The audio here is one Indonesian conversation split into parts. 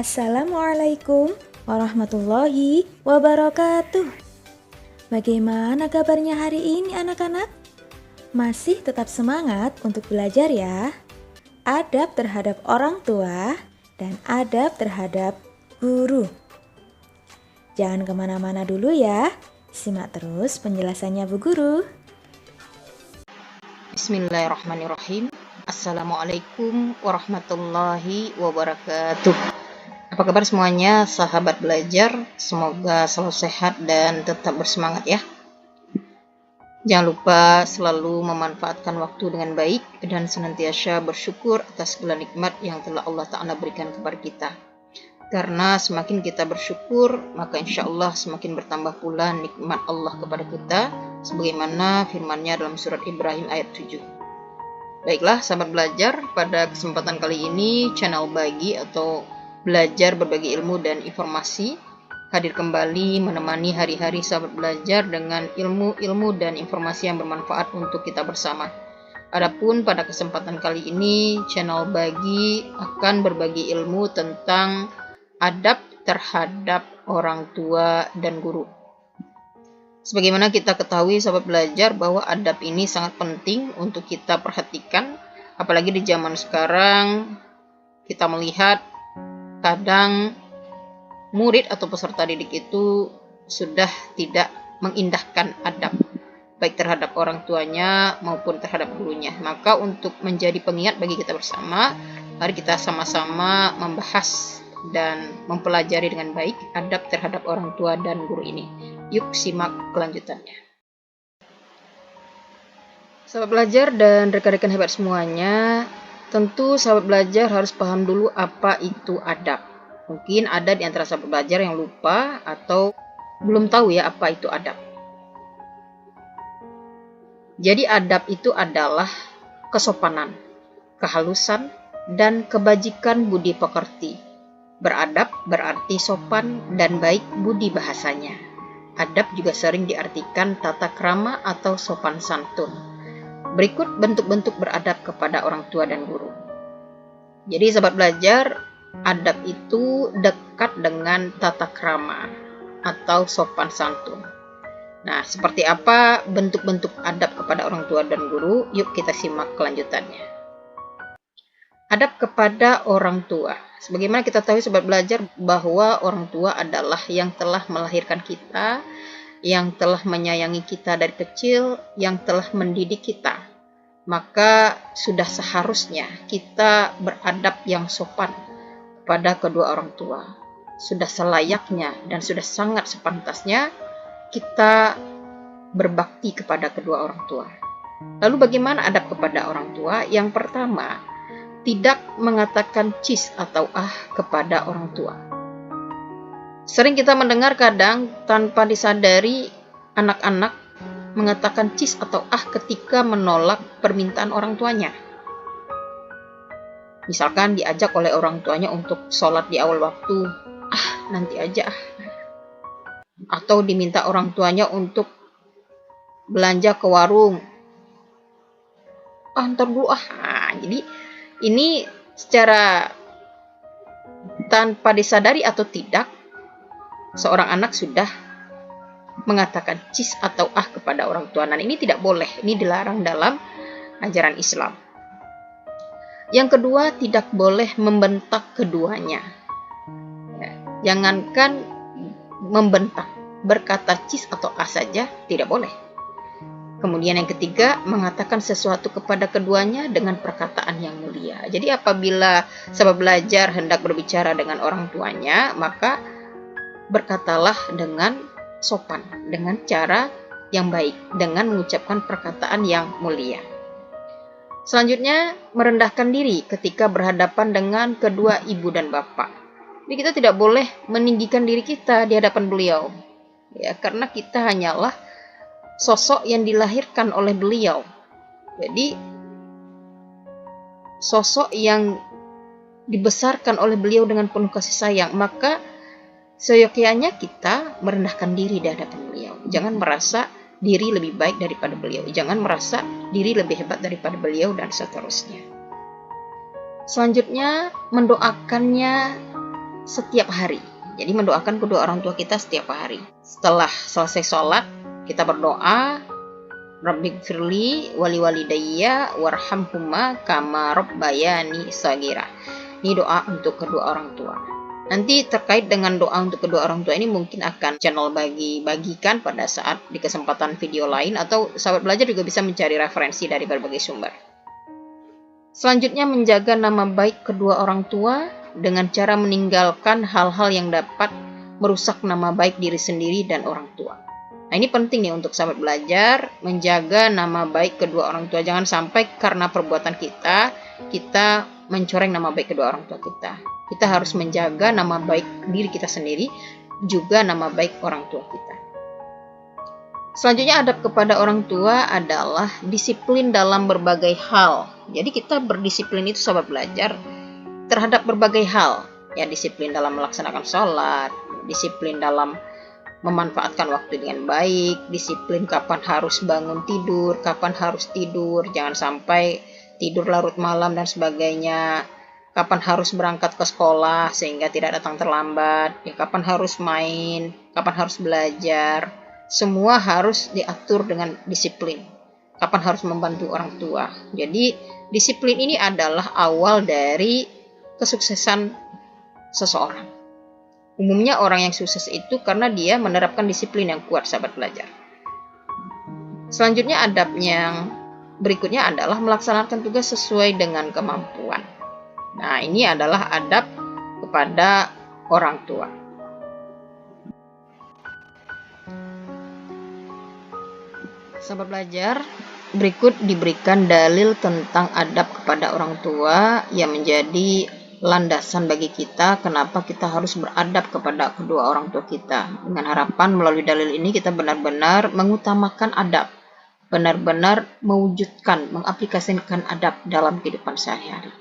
Assalamualaikum warahmatullahi wabarakatuh. Bagaimana kabarnya hari ini anak-anak? Masih tetap semangat untuk belajar ya? Adab terhadap orang tua dan adab terhadap guru. Jangan kemana-mana dulu ya. Simak terus penjelasannya Bu Guru. Bismillahirrahmanirrahim. Assalamualaikum warahmatullahi wabarakatuh. Apa kabar semuanya, sahabat belajar? Semoga selalu sehat dan tetap bersemangat ya. Jangan lupa selalu memanfaatkan waktu dengan baik dan senantiasa bersyukur atas segala nikmat yang telah Allah Ta'ala berikan kepada kita. Karena semakin kita bersyukur, maka insya Allah semakin bertambah pula nikmat Allah kepada kita, sebagaimana firman-Nya dalam surat Ibrahim ayat 7. Baiklah sahabat belajar, pada kesempatan kali ini channel Bagi atau Belajar Berbagi Ilmu dan Informasi hadir kembali menemani hari-hari sahabat belajar dengan ilmu-ilmu dan informasi yang bermanfaat untuk kita bersama. Adapun pada kesempatan kali ini channel Bagi akan berbagi ilmu tentang adab terhadap orang tua dan guru. Sebagaimana kita ketahui sahabat belajar bahwa adab ini sangat penting untuk kita perhatikan, apalagi di zaman sekarang kita melihat kadang murid atau peserta didik itu sudah tidak mengindahkan adab baik terhadap orang tuanya maupun terhadap gurunya. Maka untuk menjadi pengingat bagi kita bersama, mari kita sama-sama membahas dan mempelajari dengan baik adab terhadap orang tua dan guru ini. Yuk simak kelanjutannya. Sahabat belajar dan rekan-rekan hebat semuanya, tentu sahabat belajar harus paham dulu apa itu adab. Mungkin ada di antara sahabat belajar yang lupa atau belum tahu ya apa itu adab. Jadi adab itu adalah kesopanan, kehalusan, dan kebajikan budi pekerti. Beradab berarti sopan dan baik budi bahasanya. Adab juga sering diartikan tata krama atau sopan santun. Berikut bentuk-bentuk beradab kepada orang tua dan guru. Jadi sahabat belajar, adab itu dekat dengan tata krama atau sopan santun. Nah, seperti apa bentuk-bentuk adab kepada orang tua dan guru? Yuk kita simak kelanjutannya. Adab kepada orang tua. Sebagaimana kita tahu sahabat belajar bahwa orang tua adalah yang telah melahirkan kita, yang telah menyayangi kita dari kecil, yang telah mendidik kita. Maka sudah seharusnya kita beradab yang sopan kepada kedua orang tua. Sudah selayaknya dan sudah sangat sepantasnya kita berbakti kepada kedua orang tua. Lalu bagaimana adab kepada orang tua? Yang pertama, tidak mengatakan cis atau ah kepada orang tua. Sering kita mendengar kadang tanpa disadari anak-anak mengatakan cis atau ah ketika menolak permintaan orang tuanya. Misalkan diajak oleh orang tuanya untuk sholat di awal waktu, ah nanti aja ah. Atau diminta orang tuanya untuk belanja ke warung, ah ntar dulu ah. Nah, jadi ini secara tanpa disadari atau tidak, seorang anak sudah mengatakan cis atau ah kepada orang tua. Nah, ini tidak boleh, ini dilarang dalam ajaran Islam. Yang kedua, tidak boleh membentak keduanya. Jangankan membentak, berkata cis atau ah saja tidak boleh. Kemudian yang ketiga, mengatakan sesuatu kepada keduanya dengan perkataan yang mulia. Jadi apabila sahabat belajar hendak berbicara dengan orang tuanya, maka berkatalah dengan sopan, dengan cara yang baik, dengan mengucapkan perkataan yang mulia. Selanjutnya, merendahkan diri ketika berhadapan dengan kedua ibu dan bapak. Jadi kita tidak boleh meninggikan diri kita di hadapan beliau, ya, karena kita hanyalah sosok yang dilahirkan oleh beliau. Jadi sosok yang dibesarkan oleh beliau dengan penuh kasih sayang, maka seyogyanya kita merendahkan diri di hadapan beliau. Jangan merasa diri lebih baik daripada beliau, jangan merasa diri lebih hebat daripada beliau, dan seterusnya. Selanjutnya, mendoakannya setiap hari. Jadi mendoakan kedua orang tua kita setiap hari. Setelah selesai sholat, kita berdoa, Rabbighfirli wali walidayya warhamhuma kama rabbayani shaghira. Ini doa untuk kedua orang tua. Nanti terkait dengan doa untuk kedua orang tua ini mungkin akan channel bagikan pada saat di kesempatan video lain, atau sahabat belajar juga bisa mencari referensi dari berbagai sumber. Selanjutnya, menjaga nama baik kedua orang tua dengan cara meninggalkan hal-hal yang dapat merusak nama baik diri sendiri dan orang tua. Nah, ini penting nih untuk sahabat belajar, menjaga nama baik kedua orang tua. Jangan sampai karena perbuatan kita mencoreng nama baik kedua orang tua kita. Kita harus menjaga nama baik diri kita sendiri, juga nama baik orang tua kita. Selanjutnya, adab kepada orang tua adalah disiplin dalam berbagai hal. Jadi kita berdisiplin itu sahabat belajar terhadap berbagai hal. Ya, disiplin dalam melaksanakan sholat, disiplin dalam memanfaatkan waktu dengan baik, disiplin kapan harus bangun tidur, kapan harus tidur, jangan sampai tidur larut malam dan sebagainya, kapan harus berangkat ke sekolah sehingga tidak datang terlambat, ya, kapan harus main, kapan harus belajar, semua harus diatur dengan disiplin, kapan harus membantu orang tua. Jadi disiplin ini adalah awal dari kesuksesan seseorang. Umumnya orang yang sukses itu karena dia menerapkan disiplin yang kuat, sahabat belajar. Selanjutnya, adab yang berikutnya adalah melaksanakan tugas sesuai dengan kemampuan. Nah, ini adalah adab kepada orang tua. Sahabat belajar, berikut diberikan dalil tentang adab kepada orang tua yang menjadi landasan bagi kita kenapa kita harus beradab kepada kedua orang tua kita. Dengan harapan melalui dalil ini kita benar-benar mengutamakan adab, benar-benar mewujudkan, mengaplikasikan adab dalam kehidupan sehari-hari.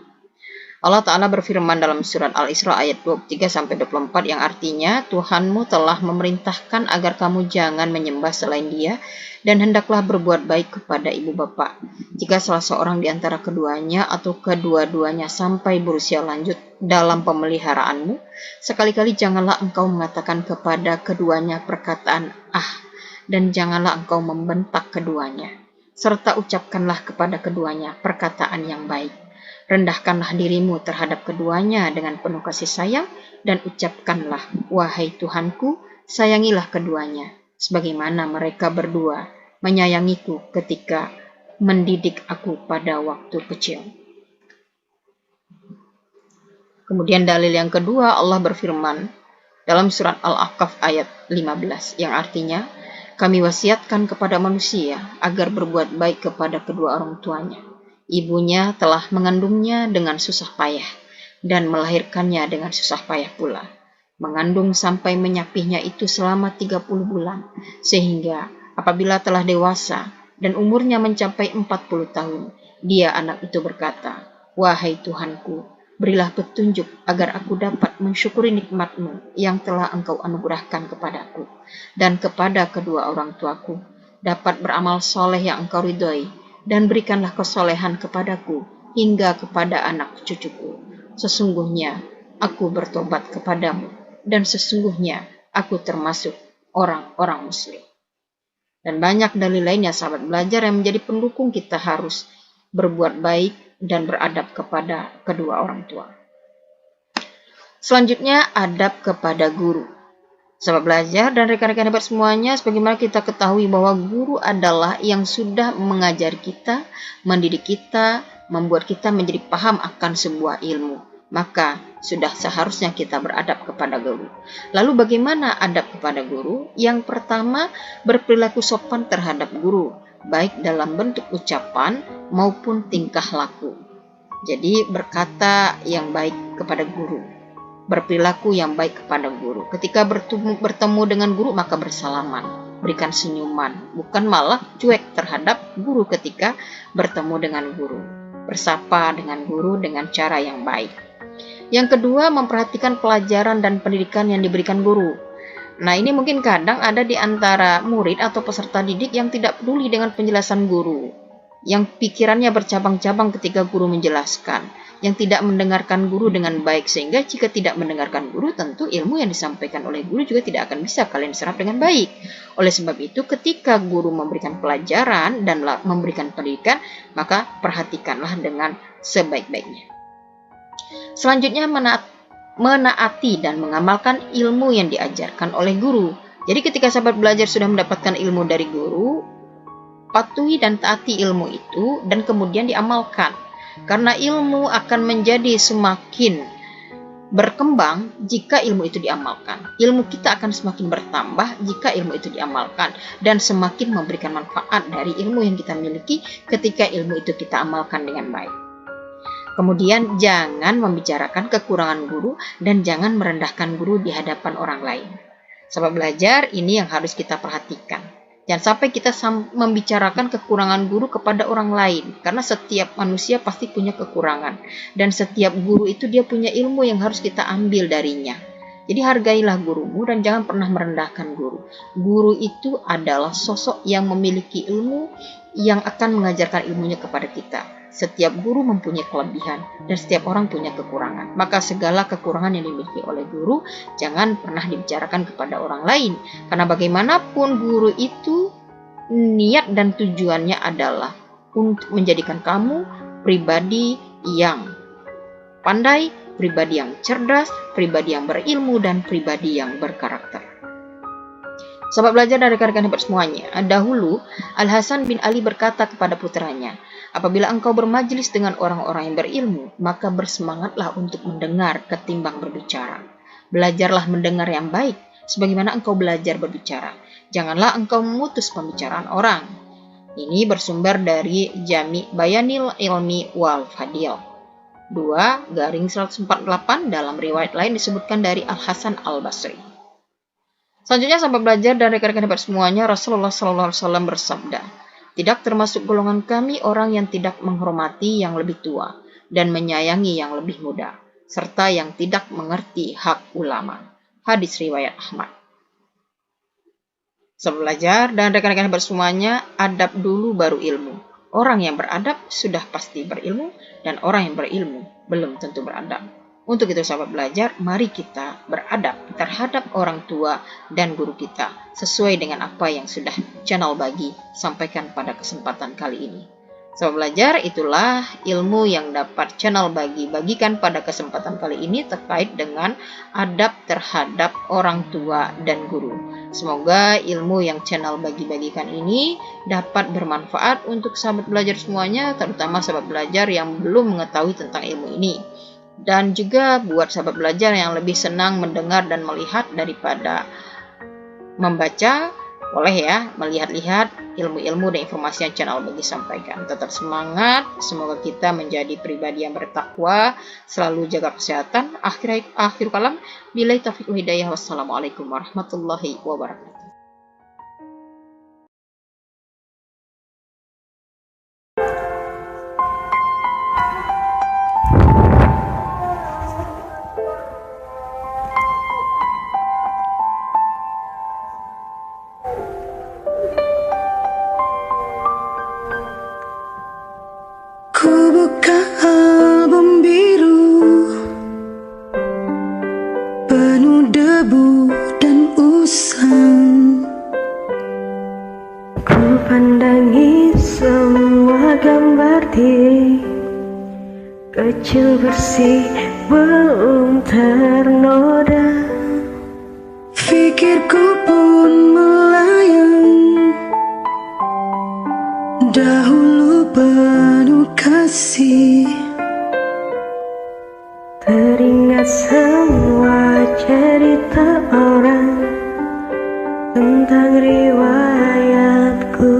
Allah Ta'ala berfirman dalam surat Al-Isra ayat 23-24 yang artinya, Tuhanmu telah memerintahkan agar kamu jangan menyembah selain Dia dan hendaklah berbuat baik kepada ibu bapa. Jika salah seorang di antara keduanya atau kedua-duanya sampai berusia lanjut dalam pemeliharaanmu, sekali-kali janganlah engkau mengatakan kepada keduanya perkataan dan janganlah engkau membentak keduanya, serta ucapkanlah kepada keduanya perkataan yang baik. Rendahkanlah dirimu terhadap keduanya dengan penuh kasih sayang dan ucapkanlah, wahai Tuhanku, sayangilah keduanya, sebagaimana mereka berdua menyayangiku ketika mendidik aku pada waktu kecil. Kemudian dalil yang kedua, Allah berfirman dalam surat Al-Ahqaf ayat 15 yang artinya, kami wasiatkan kepada manusia agar berbuat baik kepada kedua orang tuanya. Ibunya telah mengandungnya dengan susah payah dan melahirkannya dengan susah payah pula. Mengandung sampai menyapihnya itu selama 30 bulan, sehingga apabila telah dewasa dan umurnya mencapai 40 tahun, dia anak itu berkata, wahai Tuhanku, berilah petunjuk agar aku dapat mensyukuri nikmat-Mu yang telah Engkau anugerahkan kepadaku dan kepada kedua orang tuaku, dapat beramal soleh yang Engkau ridhoi, dan berikanlah kesolehan kepadaku hingga kepada anak cucuku. Sesungguhnya aku bertobat kepadamu, dan sesungguhnya aku termasuk orang-orang muslim. Dan banyak dalil lainnya sahabat belajar yang menjadi pendukung kita harus berbuat baik dan beradab kepada kedua orang tua. Selanjutnya, adab kepada guru. Sahabat belajar dan rekan-rekan hebat semuanya, sebagaimana kita ketahui bahwa guru adalah yang sudah mengajari kita, mendidik kita, membuat kita menjadi paham akan sebuah ilmu. Maka sudah seharusnya kita beradab kepada guru. Lalu bagaimana adab kepada guru? Yang pertama, berperilaku sopan terhadap guru, baik dalam bentuk ucapan maupun tingkah laku. Jadi berkata yang baik kepada guru, berperilaku yang baik kepada guru. Ketika bertemu dengan guru maka bersalaman, berikan senyuman, bukan malah cuek terhadap guru ketika bertemu dengan guru. Bersapa dengan guru dengan cara yang baik. Yang kedua, memperhatikan pelajaran dan pendidikan yang diberikan guru. Nah, ini mungkin kadang ada di antara murid atau peserta didik yang tidak peduli dengan penjelasan guru. yang pikirannya bercabang-cabang ketika guru menjelaskan, yang tidak mendengarkan guru dengan baik, sehingga jika tidak mendengarkan guru, tentu ilmu yang disampaikan oleh guru juga tidak akan bisa kalian serap dengan baik. Oleh sebab itu, ketika guru memberikan pelajaran dan memberikan pendidikan, maka perhatikanlah dengan sebaik-baiknya. Selanjutnya, menaati dan mengamalkan ilmu yang diajarkan oleh guru. Jadi ketika sahabat belajar sudah mendapatkan ilmu dari guru, patuhi dan taati ilmu itu dan kemudian diamalkan. Karena ilmu akan menjadi semakin berkembang jika ilmu itu diamalkan. Ilmu kita akan semakin bertambah jika ilmu itu diamalkan, dan semakin memberikan manfaat dari ilmu yang kita miliki ketika ilmu itu kita amalkan dengan baik. Kemudian jangan membicarakan kekurangan guru dan jangan merendahkan guru di hadapan orang lain. Sahabat belajar, ini yang harus kita perhatikan. Jangan sampai kita membicarakan kekurangan guru kepada orang lain, karena setiap manusia pasti punya kekurangan, dan setiap guru itu dia punya ilmu yang harus kita ambil darinya. Jadi hargailah gurumu dan jangan pernah merendahkan guru. Guru itu adalah sosok yang memiliki ilmu yang akan mengajarkan ilmunya kepada kita. Setiap guru mempunyai kelebihan dan setiap orang punya kekurangan. Maka segala kekurangan yang dimiliki oleh guru jangan pernah dibicarakan kepada orang lain. Karena bagaimanapun guru itu niat dan tujuannya adalah untuk menjadikan kamu pribadi yang pandai, pribadi yang cerdas, pribadi yang berilmu, dan pribadi yang berkarakter. Sahabat belajar dan rekan-rekan hebat semuanya, dahulu Al-Hasan bin Ali berkata kepada putranya, apabila engkau bermajlis dengan orang-orang yang berilmu, maka bersemangatlah untuk mendengar ketimbang berbicara. Belajarlah mendengar yang baik, sebagaimana engkau belajar berbicara. Janganlah engkau memutus pembicaraan orang. Ini bersumber dari Jami' Bayanil Ilmi wal Fadil 2/148, dalam riwayat lain disebutkan dari Al-Hasan Al-Basri. Selanjutnya sahabat belajar dan rekan-rekan hebat semuanya, Rasulullah SAW bersabda, tidak termasuk golongan kami orang yang tidak menghormati yang lebih tua dan menyayangi yang lebih muda, serta yang tidak mengerti hak ulama. Hadis riwayat Ahmad. Sahabat belajar dan rekan-rekan hebat semuanya, adab dulu baru ilmu. Orang yang beradab sudah pasti berilmu, dan orang yang berilmu belum tentu beradab. Untuk itu sahabat belajar, mari kita beradab terhadap orang tua dan guru kita sesuai dengan apa yang sudah channel Bagi sampaikan pada kesempatan kali ini. Sahabat belajar, itulah ilmu yang dapat channel Bagi bagikan pada kesempatan kali ini terkait dengan adab terhadap orang tua dan guru. Semoga ilmu yang channel Bagi bagikan ini dapat bermanfaat untuk sahabat belajar semuanya, terutama sahabat belajar yang belum mengetahui tentang ilmu ini. Dan juga buat sahabat belajar yang lebih senang mendengar dan melihat daripada membaca, boleh ya melihat-lihat ilmu-ilmu dan informasi yang channel Bagi sampaikan. Tetap semangat, semoga kita menjadi pribadi yang bertakwa, selalu jaga kesehatan. Akhir kalam, billahi taufiq wal hidayah. Wassalamualaikum warahmatullahi wabarakatuh. Pandangi semua gambar diri kecil bersih belum ternoda. Pikirku pun melayang, dahulu penuh kasih. Teringat semua cerita orang tentang riwayatku.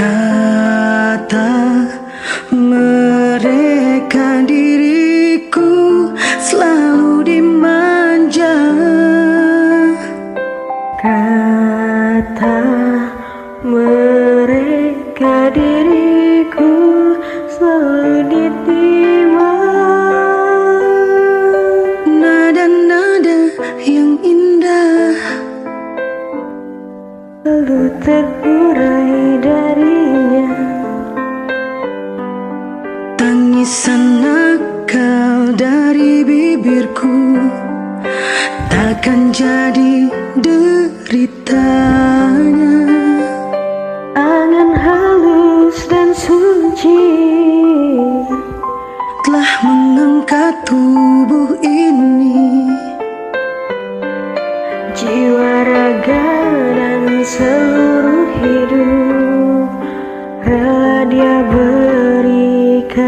Kata mereka diriku selalu dimanja. Kata mereka diriku selalu ditimpa. Nada-nada yang indah lalu terurai darinya. Tangisan nakal dari bibirku takkan jadi deritanya. Angan halus dan suci telah mengangkat tubuh ini. Jiwa, raga, dan seluruh hidup rela dia berikan.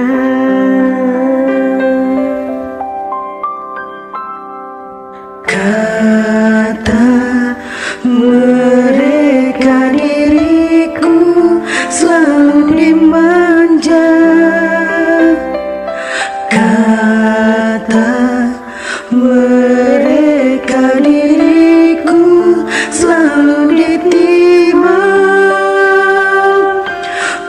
Kata mereka diriku selalu dimanja. Kata mereka diriku selalu ditimang.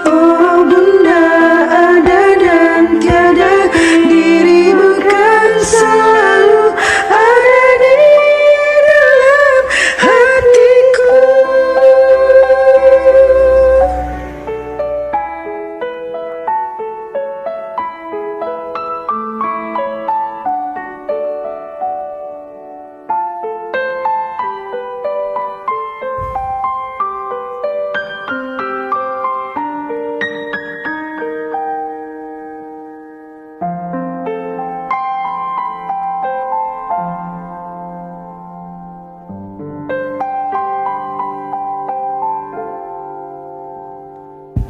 Oh bunda, ada dan tiada, dirimu kan selalu ada di dalam hatiku.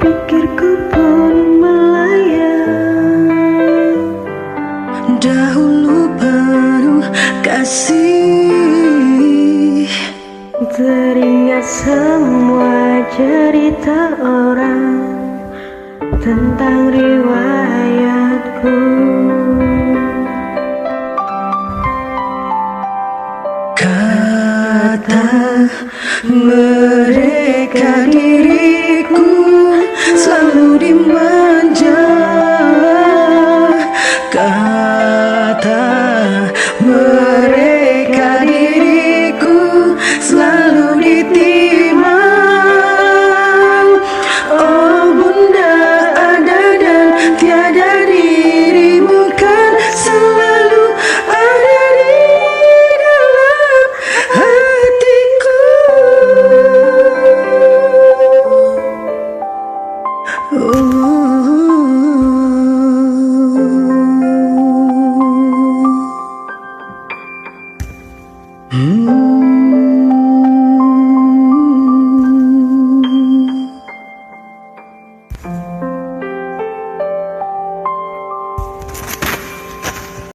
Pikirku pun melayang, dahulu penuh kasih. Teringat semua cerita orang tentang riwayatku. Kata mereka diriku selalu dimanja. Kata mereka diriku selalu ditimang. Oh bunda, ada dan tiada, dirimu kan selalu ada di dalam hatiku. Oh.